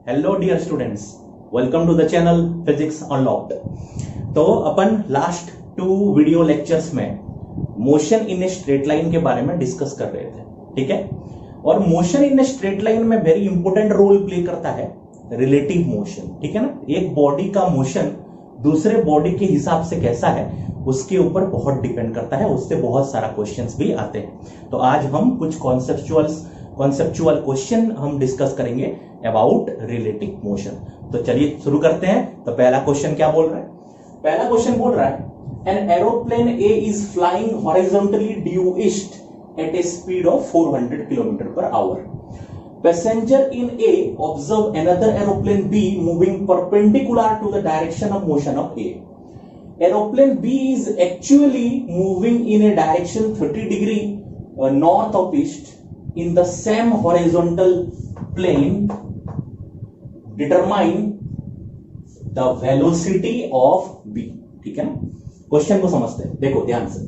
Hello dear students, welcome to the channel physics unlocked. तो अपन last 2 video lectures में motion in a straight line के बारे में डिस्कस कर रहे थे, ठीक है। और motion in a straight line में वेरी इंपॉर्टेंट रोल प्ले करता है रिलेटिव मोशन, ठीक है ना। एक बॉडी का मोशन दूसरे बॉडी के हिसाब से कैसा है उसके ऊपर बहुत डिपेंड करता है, उससे बहुत सारा क्वेश्चंस भी आते हैं। तो आज हम कुछ कॉन्सेप्चुअल क्वेश्चन हम डिस्कस करेंगे अबाउट रिलेटिव मोशन। तो चलिए शुरू करते हैं। तो पहला क्वेश्चन क्या बोल रहा है? पहला क्वेश्चन बोल रहा है an aeroplane A is flying horizontally due east eight A speed of 400 km/h. Passenger in A observe another aeroplane B moving perpendicular to the direction of motion of A. Aeroplane B is actually moving in a direction 30 degree north of east in the same horizontal plane. Determine the velocity of B. ठीक है ना। Question को समझते हैं, देखो ध्यान से।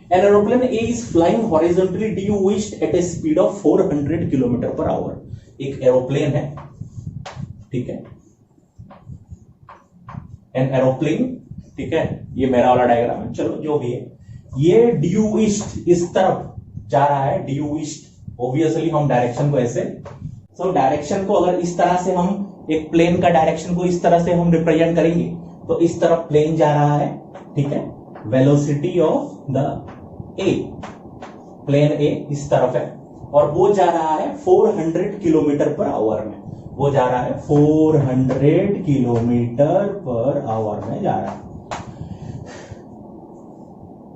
An aeroplane A is flying horizontally due east at a speed of 400 km/h. एक एरोप्लेन है, ठीक है, एन एरोप्लेन, ठीक है। ये मेरा वाला डायग्राम है, चलो जो भी है। ये ड्यू ईस्ट इस तरफ जा रहा है, ड्यू ईस्ट। ऑब्वियसली हम डायरेक्शन को ऐसे, तो डायरेक्शन को अगर इस तरह से हम एक प्लेन का डायरेक्शन को इस तरह से हम रिप्रेजेंट करेंगे तो इस तरफ प्लेन जा रहा है, ठीक है। Velocity of the A, plane A इस तरफ है और वो जा रहा है 400 km/h में। वो जा रहा है 400 km/h में जा रहा है।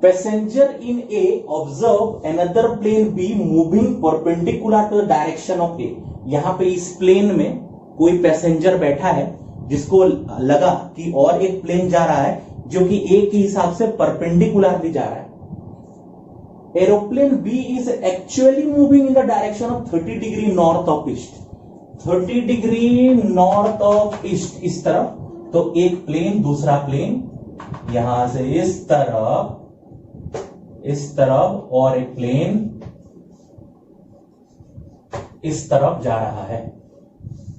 Passenger in A observe another plane B moving perpendicular to the direction of A. यहां पे इस प्लेन में कोई पैसेंजर बैठा है जिसको लगा कि और एक प्लेन जा रहा है जो कि A के हिसाब से परपेंडिकुलरली जा रहा है। Aeroplane B is actually moving in the direction of 30 degree north of east. 30 degree north of east इस तरफ। तो एक प्लेन दूसरा प्लेन यहां से इस तरफ और एक प्लेन इस तरफ जा रहा है।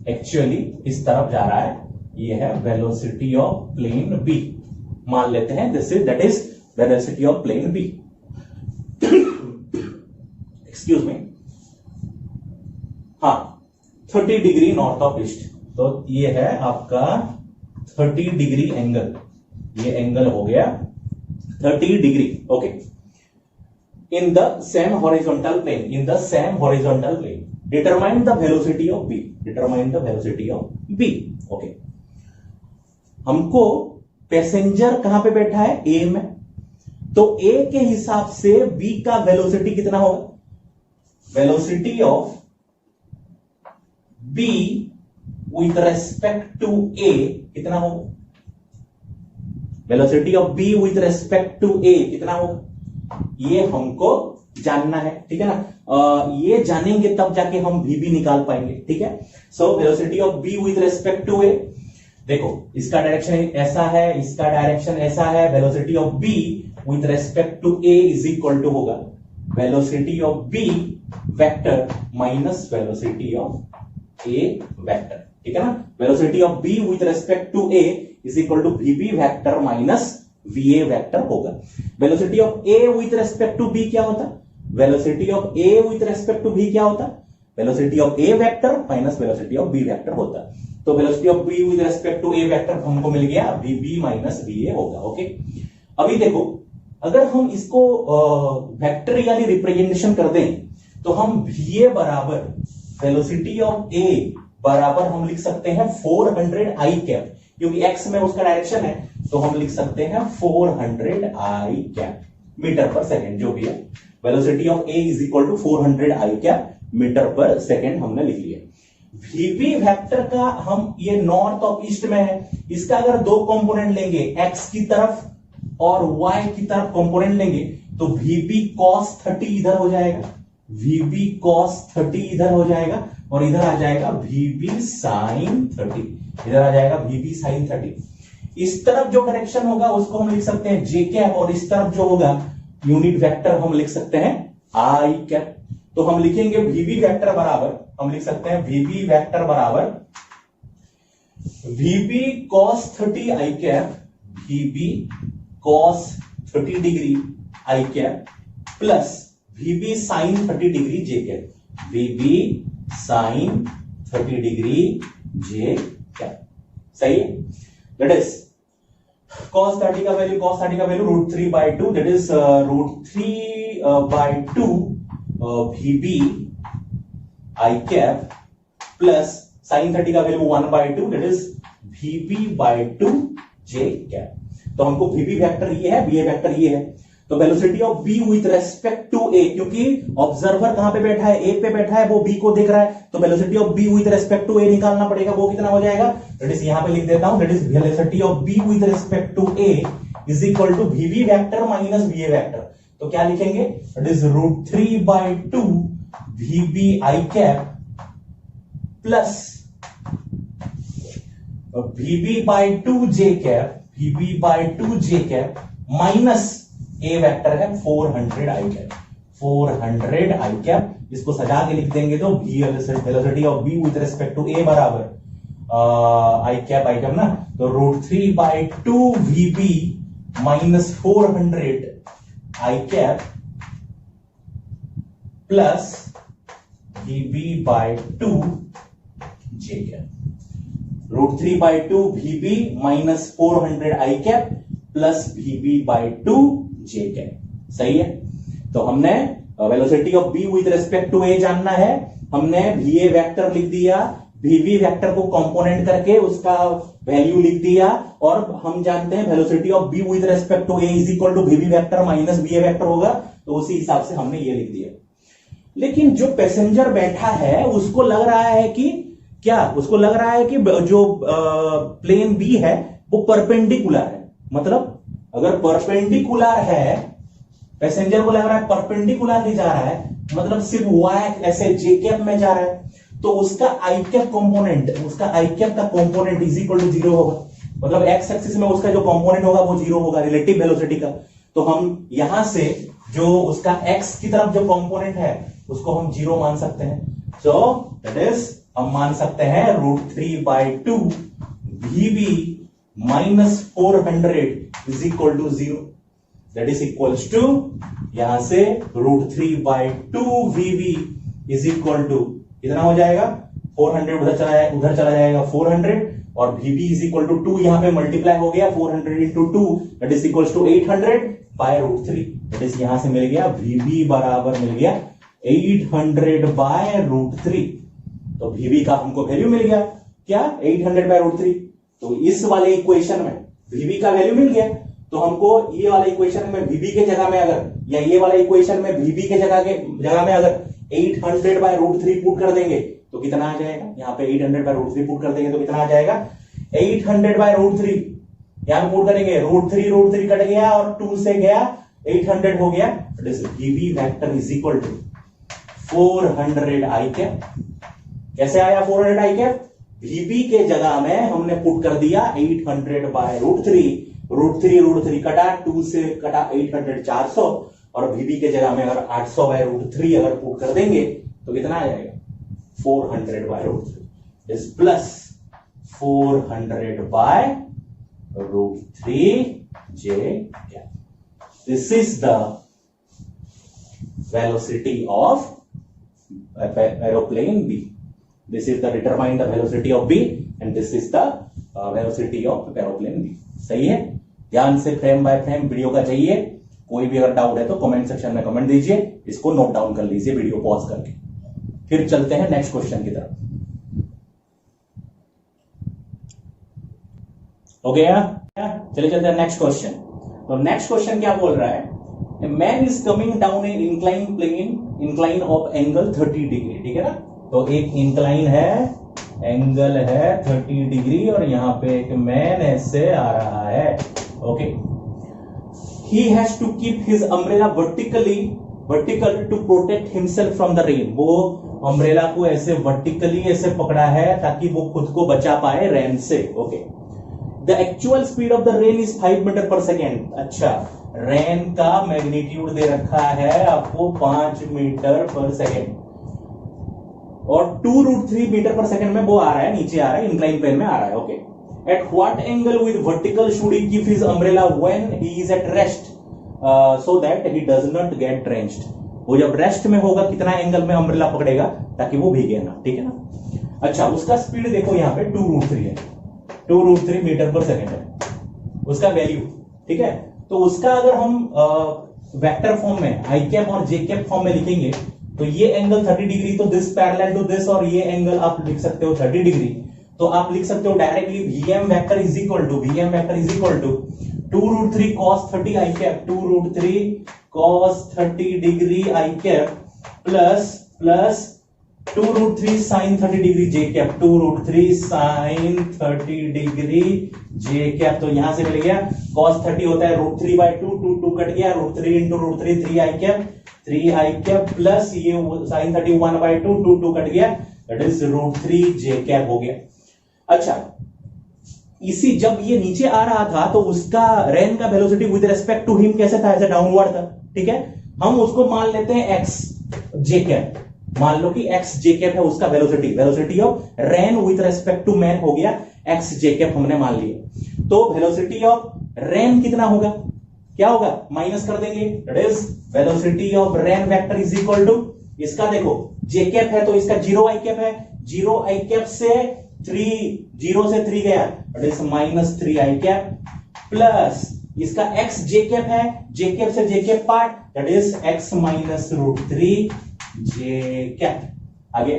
एक्चुअली इस तरफ जा रहा है। ये है वेलोसिटी ऑफ प्लेन बी। मान लेते हैं that is velocity of plane B. Excuse me, हाँ, 30 डिग्री नॉर्थ ऑफ ईस्ट। तो ये है आपका 30 डिग्री एंगल। ये एंगल हो गया 30 degree, okay. In the same horizontal plane, determine the velocity of B. Determine the velocity of B, okay. हमको passenger कहां पे बैठा है? ए में। तो ए के हिसाब से बी का वेलोसिटी कितना होगा? Velocity of B with respect to A कितना होगा? Velocity of B with respect to A कितना होगा? ये हमको जानना है, ठीक है ना। ये जानेंगे तब जाके हम भी निकाल पाएंगे, ठीक है। So velocity of B with respect to A, देखो इसका डायरेक्शन ऐसा है, इसका डायरेक्शन ऐसा है। Velocity of B with respect to A is equal to होगा velocity of B vector minus velocity of A vector, ठीक है ना। Velocity of B with respect to A is equal to VB vector minus VA vector होगा। Velocity of A with respect to B क्या होता? Velocity of A with respect to B क्या होता? Velocity of A vector minus velocity of B vector होता। तो velocity of B with respect to A vector हमको मिल गया VB minus वीए होगा, ओके। अभी देखो, अगर हम इसको वेक्टरियली रिप्रेजेंटेशन कर दें तो हम वीए बराबर वेलोसिटी ऑफ ए बराबर हम लिख सकते हैं 400 आई कैप, क्योंकि एक्स में उसका डायरेक्शन है। तो हम लिख सकते हैं 400 I cap metre per second, जो भी है। Velocity of A is equal to 400 I cap metre per second हमने लिख लिया। वीबी वेक्टर का हम, ये नॉर्थ ऑफ ईस्ट में है, इसका अगर 2 कंपोनेंट लेंगे, एक्स की तरफ और वाई की तरफ कंपोनेंट लेंगे तो वीबी कॉस 30 इधर हो जाएगा, वीबी कॉस 30 इधर हो जाएगा और इधर आ जाएगा वीबी साइन 30, इधर आ जाएगा वीबी साइन 30। इस तरफ जो डायरेक्शन होगा उसको हम लिख सकते हैं जे कैप और इस तरफ जो होगा यूनिट वेक्टर हम लिख सकते हैं आई कैप। तो हम लिखेंगे वीबी वेक्टर बराबर, हम लिख सकते हैं वीबी वेक्टर बराबर VB cos 30 I cap, VB cos 30 degree I cap plus VB sin 30 degree J cap, VB sin 30 degree J cap, सही है। दैट इज cos 30 का value √3/2, that is √3/2 VB I cap plus sin 30 का value 1/2, that is VB/2 J cap। तो हमको VB vector ये है, BA vector ये है। तो velocity of B with respect to A, क्योंकि ऑब्जर्वर कहां पे बैठा है, A पे बैठा है, वो B को देख रहा है, तो velocity of B with respect to A निकालना पड़ेगा। वो कितना हो जाएगा, दैट इज यहां पे लिख देता हूं, that is velocity of B with respect to A is equal to VB vector minus BA vector. तो क्या लिखेंगे, that is √3/2 VB I cap plus VB/2 J cap, VB/2 J cap minus A vector है 400 I cap, 400 I cap। इसको सजा के लिख देंगे तो velocity of B with respect to A बराबर I cap ना, तो √3/2 VB minus 400 I cap plus VB/2 J cap, √3/2 VB minus 400 I cap plus VB/2 J cap, सही है। तो हमने velocity of B with respect to A जानना है, हमने VA वेक्टर लिख दिया, VB वेक्टर को कंपोनेंट करके उसका वैल्यू लिख दिया, और हम जानते हैं velocity of B with respect to A is equal to VB vector minus BA vector होगा, तो उसी हिसाब से हमने ये लिख दिया। लेकिन जो पैसेंजर बैठा है उसको लग रहा है कि क्या, उसको लग रहा है कि जो प्लेन B है वो परपेंडिकुलर है, मतलब अगर परपेंडिकुलर है, पैसेंजर को लग रहा है परपेंडिकुलरली जा रहा है, मतलब सिर्फ वाई ऐसे J कैप में जा रहा है, तो उसका I कैप कंपोनेंट, उसका I कैप का कंपोनेंट इज इक्वल टू 0 होगा, मतलब एक्स एक्सिस में उसका जो कंपोनेंट होगा वो 0 होगा रिलेटिव वेलोसिटी का। तो हम यहां से जो उसका x की तरफ जो कंपोनेंट है उसको हम 0 मान सकते हैं। सो दैट इज हम मान सकते हैं √3/2 VB minus 400 is equal to 0, that is equals to यहां से √3/2 VB इज इक्वल टू कितना हो जाएगा, 400 उधर चला जाएगा 400, और VB इज इक्वल टू 2 यहां पे मल्टीप्लाई हो गया, 400 into 2 that is equals to 800/√3, that is यहां से मिल गया VB बराबर मिल गया 800/√3। तो VB का हमको वैल्यू मिल गया क्या, 800/√3। तो इस वाले इक्वेशन में VB का वैल्यू मिल गया, तो हमको ये वाले इक्वेशन में VB के जगह में अगर, या ये वाला इक्वेशन में VB के जगह में अगर 800/√3 पुट कर देंगे तो कितना आ जाएगा, यहाँ पे 800/√3 पुट कर देंगे तो कितना आ जाएगा, 800/√3 यहां पुट करेंगे, √3 कट गया और 2 से गया 800 हो गया, VB vector is equal to 400 I cap। कैसे आया 400 I cap, VB के जगह में हमने पुट कर दिया 800/√3, √3 कटा, 2 से कटा 800 400, और VB के जगह में अगर 800/√3 अगर पुट कर देंगे तो कितना आ जाएगा, 400/√3 is plus 400/√3 J cap। This is the velocity of aeroplane B. This is the determine the velocity of B and this is the velocity of aeroplane B. सही है, ध्यान से फ्रेम बाय फ्रेम वीडियो का चाहिए। कोई भी अगर doubt है तो कमेंट सेक्शन में कमेंट दीजिए, इसको नोट डाउन कर लीजिए वीडियो पॉज करके। फिर चलते हैं नेक्स्ट क्वेश्चन की तरफ। हो गया, चलिए चलते हैं नेक्स्ट क्वेश्चन। तो नेक्स्ट क्वेश्चन क्या बोल रहा है, A man is coming down an inclined plane, incline of angle 30 degree, ठीक है ना। तो एक इंक्लाइन है, एंगल है 30 डिग्री, और यहां पे एक मैन ऐसे आ रहा है, okay. He has to keep his umbrella vertical to protect himself from the rain। वो अम्ब्रेला को ऐसे वर्टिकली ऐसे पकड़ा है ताकि वो खुद को बचा पाए रेन से, okay. The actual speed of the rain is 5 metre per second. अच्छा, रेन का मैग्नीट्यूड दे रखा है आपको 5 मीटर पर सेकेंड। और 2√3 मीटर पर सेकंड में वो आ रहा है, नीचे आ रहा है, इंक्लाइन प्लेन में आ रहा है। Okay, at what angle with vertical should he keep his umbrella when he is at rest so that he does not gate drenched. वो जब रेस्ट में होगा कितना एंगल में अम्ब्रेला पकड़ेगा ताकि वो भीगे ना, ठीक है ना। अच्छा, उसका स्पीड देखो यहाँ पे 2√3 है, 2√3 मीटर पर सेकंड है उसका वैल्यू, ठीक है। तो उसका अगर हम वेक्टर फॉर्म में आई कैप और जे कैप फॉर्म में लिखेंगे तो ये एंगल 30 डिग्री, तो दिस पैरेलल टू दिस, और ये एंगल आप लिख सकते हो 30 डिग्री। तो आप लिख सकते हो directly VM vector is equal to 2√3 cos 30 I cap, 2√3 cos 30 degree I cap plus 2√3 sin 30 degree J cap, 2√3 sin 30 degree J cap. तो यहां से मिल गया cos 30 होता है √3/2, 2 कट गया, √3 into √3 3 आई कैप प्लस ये sin 30 1/2, 2 कट गया, दैट इज √3 जे कैप हो गया। अच्छा, इसी जब ये नीचे आ रहा था तो उसका रेन का velocity with respect to him कैसे था, ऐसे डाउनवर्ड था, ठीक है। हम उसको मान लेते हैं x जे कैप, मान लो कि x जे कैप है उसका velocity of rain with respect to man हो गया x जे कैप हमने मान लिया। तो वेलोसिटी ऑफ रेन कितना होगा, क्या होगा, माइनस कर देंगे, that is velocity of rain vector is equal to, इसका देखो जे कैप है तो इसका 0 आई कैप है, 0 आई कैप से 0 से 3 गया, that is -3 I cap plus इसका x जे कैप है, जे कैप से J cap part, that is x minus √3 J cap. आगे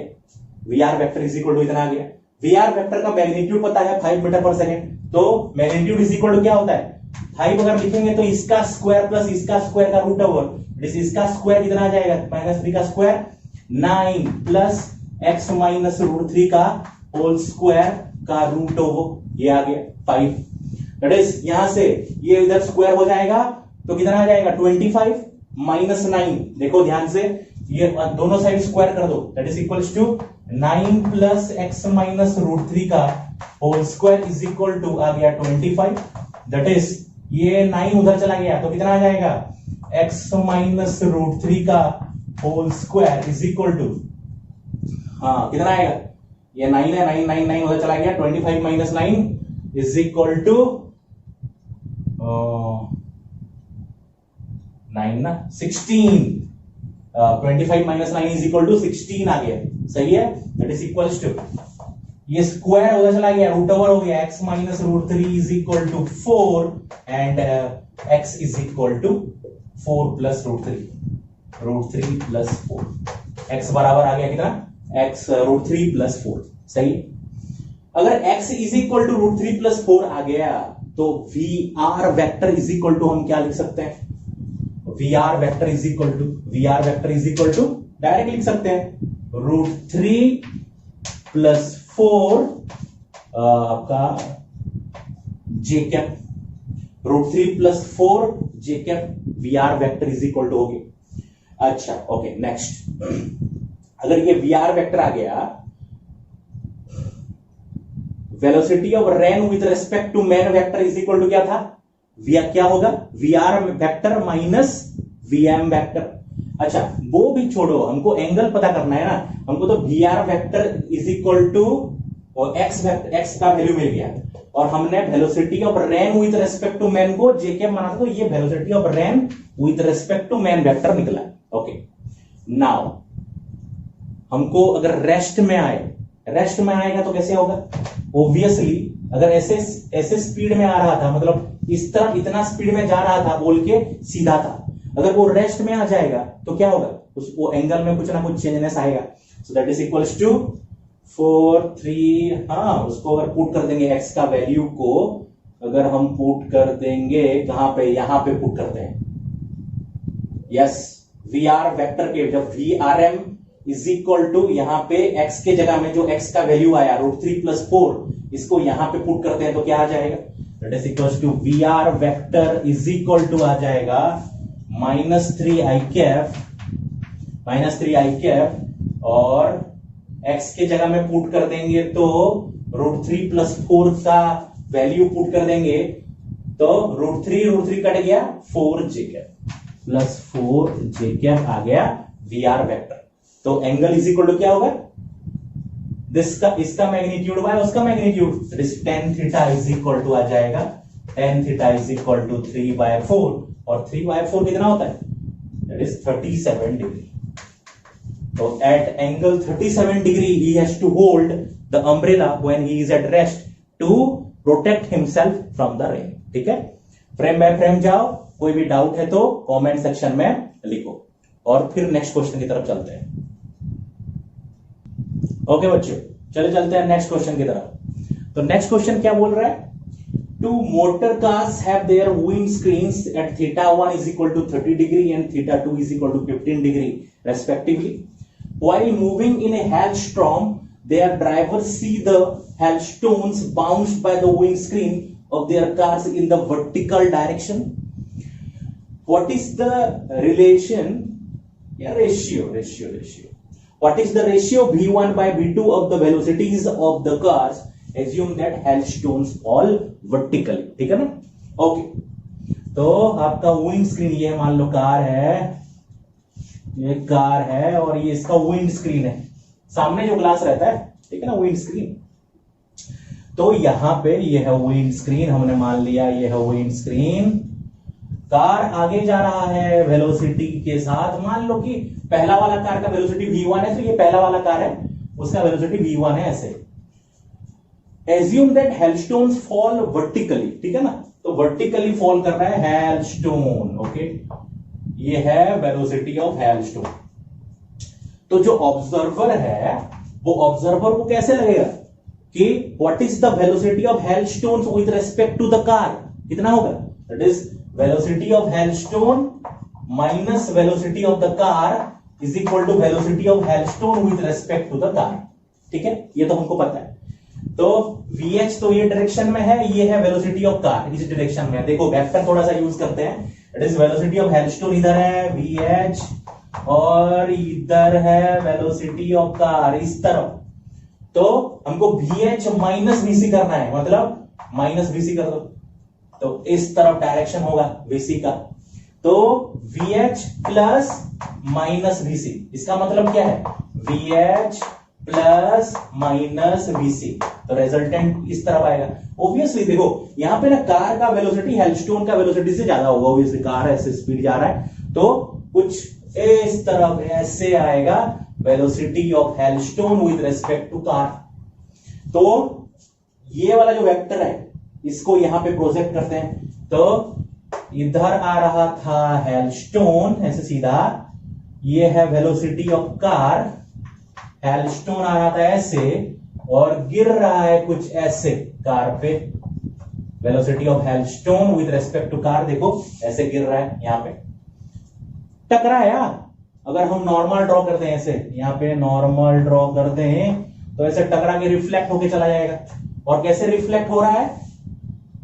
V R vector is equal to इतना आ गया। वी आर वेक्टर का मैग्नीट्यूड पता है 5 मीटर पर सेकेंड, तो मैग्नीट्यूड इज इक्वल टू क्या होता है 5 अगर लिखेंगे तो इसका स्क्वायर प्लस इसका स्क्वायर का रूट ओवर, इसका स्क्वायर कितना आ जाएगा -3 का स्क्वायर 9 प्लस x माइनस √3 का होल स्क्वायर का रूट ओवर, ये आ गया 5। दैट इज यहां से ये इधर स्क्वायर हो जाएगा तो कितना आ जाएगा 25 माइनस 9, देखो ध्यान से ये दोनों साइड स्क्वायर कर दो, that is equals to 9 plus x minus √3 का whole square is equal to आ गया 25। दैट इज ये 9 उधर चला गया तो कितना आ जाएगा x माइनस √3 का whole square is equal to, हाँ कितना आएगा, ये 9 है, 9 उधर चला गया, 25 माइनस 9 इज इक्वल टू 9 ना 16, 25 माइनस 9 इज इक्वल टू 16 आ गया, सही है। दैट इज इक्वल्स टू ये स्क्वायर उधर चला गया, रूट ओवर हो गया, x minus √3 is equal to 4 and x is equal to 4 plus √3 plus 4, x बराबर आ गया कितना x √3 प्लस 4, सही। अगर x is equal to √3 plus 4 आ गया तो V vector is equal to हम क्या लिख सकते हैं, V vector is equal to direct लिख सकते हैं √3 प्लस 4 आपका J cap, √3 plus 4 J cap V vector is equal to हो गया। अच्छा ओके, नेक्स्ट अगर ये वी वेक्टर आ गया, velocity of rain with respect to man vector is equal to क्या था, क्या होगा V vector minus VM vector. अच्छा वो भी छोड़ो, हमको एंगल पता करना है ना, हमको तो V vector is equal to और एक्स का वैल्यू मिल गया और हमने velocity of rain with respect to man को जे के माना था, तो ये velocity of rain with respect to man vector निकला। ओके, नाउ हमको अगर रेस्ट में आएगा तो कैसे होगा, ऑब्वियसली अगर ऐसे स्पीड में आ रहा था, मतलब इस तरफ इतना स्पीड में जा रहा था बोल के सीधा था, अगर वो रेस्ट में आ जाएगा तो क्या होगा, वो एंगल में कुछ ना कुछ चेंजनेस आएगा। So that is equals to 4 3, हाँ उसको अगर पुट कर देंगे x का वैल्यू को, अगर हम पुट कर देंगे कहां पे, यहां पे पुट करते हैं, यस वी वेक्टर के जब VRM इज इक्वल टू यहां पे x के जगह में जो x का वैल्यू आया √3 प्लस 4, इसको यहां पे पुट करते हैं तो क्या आ जाएगा, that is equals to VR vector is equal to आ जाएगा -3 आई कैप और x के जगह में पुट कर देंगे तो √3 प्लस 4 का वैल्यू पुट कर देंगे तो √3 कट गया, 4 J cap plus 4 J cap आ गया VR वेक्टर। तो एंगल इज इक्वल टू क्या होगा, इसका मैग्नीट्यूड बाय उसका magnitude, that is tan theta is equal to आ जाएगा tan theta is equal to 3/4, और 3/4 कितना होता है, दैट इज 37 डिग्री। तो at angle 37 degree he has to hold the umbrella when he is at rest to protect himself from the rain। ठीक है, फ्रेम बाय फ्रेम जाओ, कोई भी डाउट है तो कमेंट सेक्शन में लिखो, और फिर नेक्स्ट क्वेश्चन की तरफ चलते हैं। ओके बच्चों, चले चलते हैं नेक्स्ट क्वेश्चन की तरफ। तो नेक्स्ट क्वेश्चन क्या बोल रहा है, two motor cars have their windscreens at θ1 is equal to 30 degree and θ2 is equal to 15 degree respectively. While moving in a hailstorm, their drivers see the hailstones bounced by the windscreen of their cars in the vertical direction. What is the relation? Ratio. What is the ratio V1 by V2 of the velocities of the cars? Assume that hailstones fall vertically. ठीक है ना? Okay. तो आपका wind screen, ये मान लो car है, ये car है और ये इसका विंड स्क्रीन है, सामने जो ग्लास रहता है, ठीक है ना, विंड स्क्रीन। तो यहां पे ये है विंड स्क्रीन, हमने मान लिया ये है विंड स्क्रीन। कार आगे जा रहा है वेलोसिटी के साथ, मान लो कि पहला वाला कार का वेलोसिटी v1 है, तो ये पहला वाला कार है, उसका वेलोसिटी v1 है, ऐसे। एज्यूम दैट हेलस्टोन्स फॉल वर्टिकली, ठीक है ना, तो वर्टिकली फॉल कर रहा है हेलस्टोन। ओके, ये है वेलोसिटी ऑफ हेलस्टोन। तो जो ऑब्जर्वर है वो ऑब्जर्वर को कैसे लगेगा कि what is the velocity of hailstones with respect to the car, कितना होगा, that is velocity of hailstone minus velocity of the car is equal to velocity of hailstone with respect to the car. ठीक है, ये तो हमको पता है। तो VH तो ये डायरेक्शन में है, ये है वेलोसिटी ऑफ कार इस डायरेक्शन में। देखो वेक्टर थोड़ा सा यूज करते हैं, it is velocity of hailstone इधर है VH, और इधर है वेलोसिटी ऑफ कार इस तरफ। तो हमको VH माइनस VC करना है, मतलब माइनस VC कर दो, तो इस तरफ डायरेक्शन होगा VC का। तो VH प्लस माइनस VC, इसका मतलब क्या है, VH प्लस माइनस VC, तो रिजल्टेंट इस तरफ आएगा। ऑब्वियसली देखो यहां पे ना कार का वेलोसिटी हेलस्टोन का वेलोसिटी से ज्यादा होगा, ऑब्वियसली कार ऐसे स्पीड जा रहा है, तो कुछ इस तरफ ऐसे आएगा velocity of hailstone with respect to car. तो ये वाला जो वेक्टर है इसको यहां पे प्रोजेक्ट करते हैं, तो इधर आ रहा था हेलस्टोन ऐसे सीधा, ये है वेलोसिटी ऑफ कार, हेलस्टोन आ रहा था ऐसे और गिर रहा है कुछ ऐसे कार पे, velocity of hailstone with respect to car देखो ऐसे गिर रहा है, यहां पे टकराया। अगर हम नॉर्मल ड्रॉ करते हैं ऐसे, यहां पे नॉर्मल ड्रॉ कर दें तो ऐसे टकरा के रिफ्लेक्ट होके चला जाएगा। और कैसे रिफ्लेक्ट हो रहा है,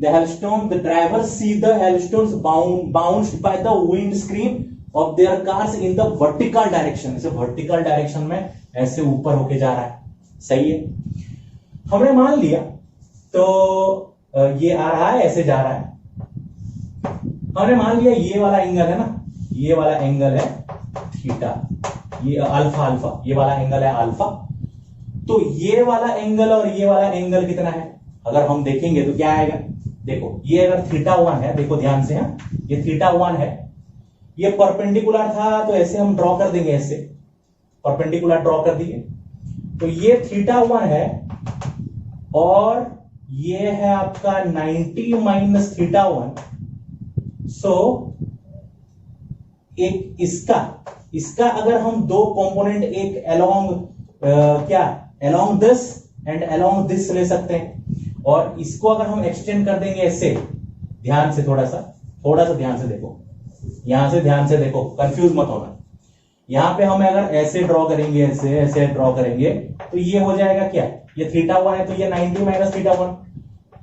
the hailstone, the driver see the hailstones bounced by the windscreen of their cars in the vertical direction, इसे वर्टिकल डायरेक्शन में ऐसे ऊपर होके जा रहा है। सही है, हमने मान लिया, तो ये आ रहा है ऐसे जा रहा है, हमने मान लिया ये वाला एंगल है ना, ये वाला एंगल है थीटा, ये अल्फा, अल्फा ये वाला एंगल है अल्फा। तो ये वाला एंगल और ये वाला एंगल कितना है, अगर हम देखेंगे तो क्या आएगा, देखो ये अगर θ1 है, देखो ध्यान से, ये θ1 है, ये परपेंडिकुलर था तो ऐसे हम ड्रॉ कर देंगे, ऐसे परपेंडिकुलर ड्रॉ कर दिए, तो ये θ1 है और ये है आपका 90 माइनस θ1। सो एक इसका अगर हम दो कंपोनेंट, एक along this and along this ले सकते हैं, और इसको अगर हम एक्सटेंड कर देंगे ऐसे, ध्यान से थोड़ा सा ध्यान से देखो, यहां से ध्यान से देखो, कंफ्यूज मत होना। यहां पे हम अगर ऐसे ड्रॉ करेंगे, ऐसे ड्रॉ करेंगे, तो ये हो जाएगा क्या, ये θ1 है तो ये 90 माइनस θ1,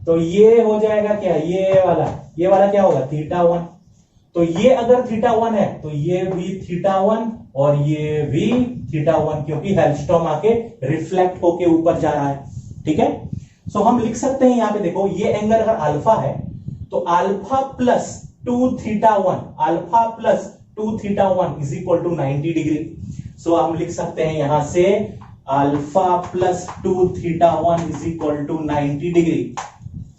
तो ये हो जाएगा क्या, ये वाला क्या होगा θ1। तो ये अगर θ1 है तो ये भी θ1 और ये भी θ1, क्योंकि हेलस्टॉर्म आके रिफ्लेक्ट होके ऊपर जा रहा है। ठीक है, सो हम लिख सकते हैं यहां पे देखो, ये एंगल अगर अल्फा है तो alpha plus 2θ1, alpha plus 2θ1 is equal to 90 degree. So हम लिख सकते हैं यहां से alpha plus 2 theta 1 is equal to 90 degree.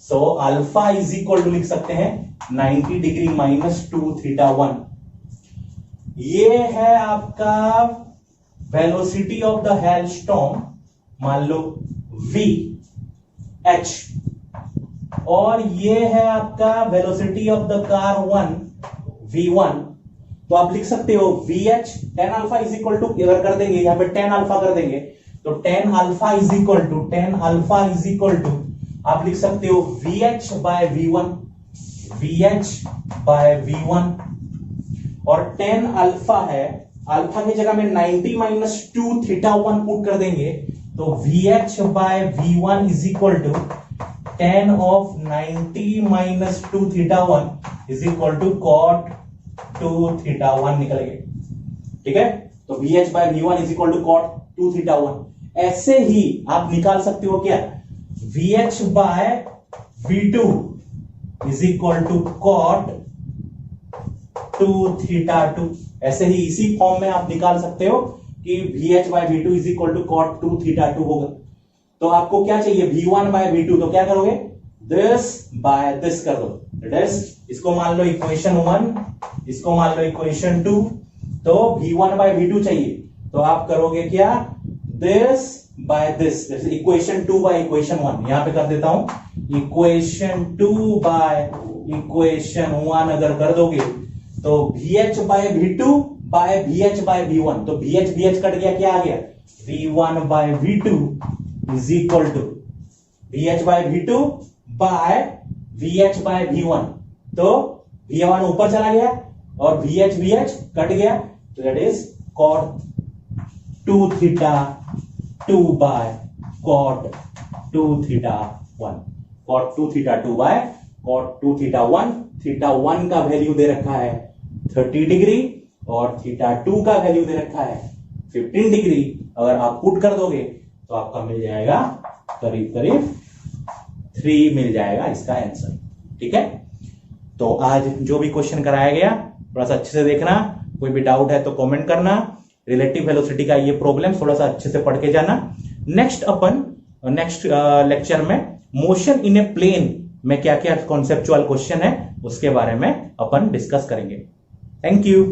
So alpha is equal to लिख सकते हैं 90 डिग्री माइनस 2 थीटा 1। ये है आपका वेलोसिटी ऑफ द हेलस्टॉर्म, मान लो v h, और ये है आपका velocity of the car 1 v1। तो आप लिख सकते हो vh tan alpha is equal to, अगर कर देंगे यहां पे tan अल्फा कर देंगे तो tan alpha is equal to आप लिख सकते हो vh बाय v1, और tan अल्फा है, अल्फा की जगह में 90 माइनस 2 थीटा 1 पुट कर देंगे तो vh by v1 is equal to tan of 90 minus 2 theta 1 is equal to cot 2 theta 1 निकल गए। ठीक है, तो vh by v1 is equal to cot 2 theta 1। ऐसे ही आप निकाल सकते हो क्या, vh by v2 is equal to cot 2 theta 2। ऐसे ही इसी फॉर्म में आप निकाल सकते हो कि vh by v2 is equal to cot 2 theta 2 होगा। तो आपको क्या चाहिए, v1 बाय v2, तो क्या करोगे, दिस बाय दिस कर दो। इसको मान लो इक्वेशन 1, इसको मान लो इक्वेशन 2, तो v1 बाय v2 चाहिए तो आप करोगे क्या, दिस बाय दिस, जैसे इक्वेशन 2 बाय इक्वेशन 1, यहां पे कर देता हूं इक्वेशन 2 बाय इक्वेशन 1 अगर कर दोगे तो vh by v2 by vh by v1, तो vh कट गया, क्या आ गया, v1 by v2 is equal to vh by v2 by vh by v1, तो v1 ऊपर चला गया और vh कट गया, तो that is cot 2 theta 2 by cot 2 theta 1, cot 2 theta 2 by cot 2 theta 1। Theta 1 का वैल्यू दे रखा है 30 डिग्री और थीटा 2 का वैल्यू दे रखा है 15 डिग्री। अगर आप पुट कर दोगे तो आपका मिल जाएगा करीब करीब 3 मिल जाएगा इसका आंसर। ठीक है, तो आज जो भी क्वेश्चन कराया गया थोड़ा सा अच्छे से देखना, कोई भी डाउट है तो कमेंट करना। रिलेटिव वेलोसिटी का ये प्रॉब्लम थोड़ा सा अच्छे से पढ़ के जाना। नेक्स्ट लेक्चर में मोशन इन ए प्लेन में क्या क्या कॉन्सेप्चुअल क्वेश्चन है उसके बारे में अपन डिस्कस करेंगे। Thank you.